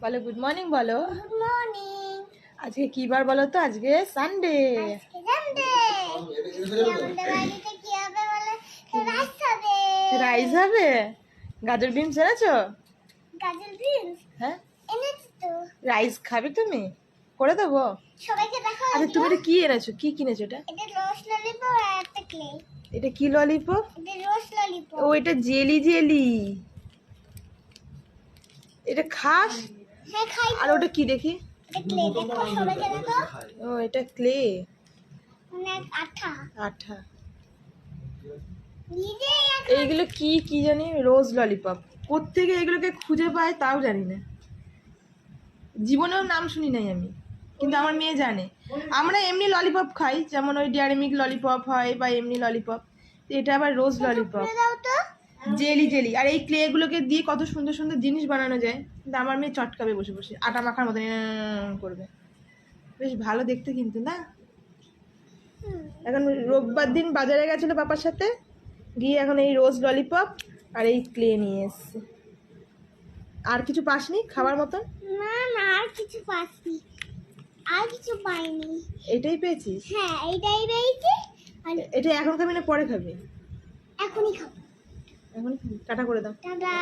বলো good morning বলো। Good morning. আজকে কি বার বলো তো? আজকে সানডে। আজকে সানডে। আমাদের বাড়িতে কি হবে বলো? রাইস হবে। রাইস হবে? গাজর বিনস এনেছো? গাজর বিনস হ্যাঁ, এনেছি তো। রাইস খাবে তুমি? করে দেবো। সবাইকে দেখো। আচ্ছা তুমি এটা কি এনেছো? কি কিনেছো এটা? এটা রোজ ললিপপ আর একটা ক্লে। এটা কি ললিপপ? এটা রোজ ললিপপ। ও এটা জেলি জেলি। এটা খাস? হ্যাঁ খাই। আর ওটা কি দেখি? এটা ক্লে, দেখো সবাইকে দেখো। ও এটা ক্লে। অনেক আঠা। আঠা। নিজে এইগুলো কি কি জানি? রোজ ললিপপ। কোত্থেকে এগুলোকে খুঁজে পায় তাও জানি না, জীবনেও নাম শুনি নাই আমি, কিন্তু আমার মেয়ে জানে। আমরা এমনি ললিপপ খাই, যেমন ওই ডেয়ারি মিল্ক ললিপপ হয় বা এমনি ললিপপ, এটা আবার রোজ ললিপপ। দাও তো। Jelly jelly. আর এই ক্লে গুলোকে দিয়ে কত সুন্দর সুন্দর জিনিস বানানো যায়, কিন্তু আমার মেয়ে চটকাবে বসে বসে, আটা মাখার মতো করবে। বেশ ভালো দেখতে কিন্তু, না? এখন রোববার দিন বাজারে গেছিল বাবার সাথে, গিয়ে এখন এই রোজ ললিপপ আর এই ক্লে নিয়ে এসছে। আর কিছু পাসনি খাবার মতন? না না, আর কিছু পাইনি, আর কিছু পাইনি। এটাই পেয়েছিস? হ্যাঁ এইটাই পেয়েছি। আর এটা এখন খাবি না পরে খাবি? এখনই খাবো। এখন টাটা করে দাও। টাটা।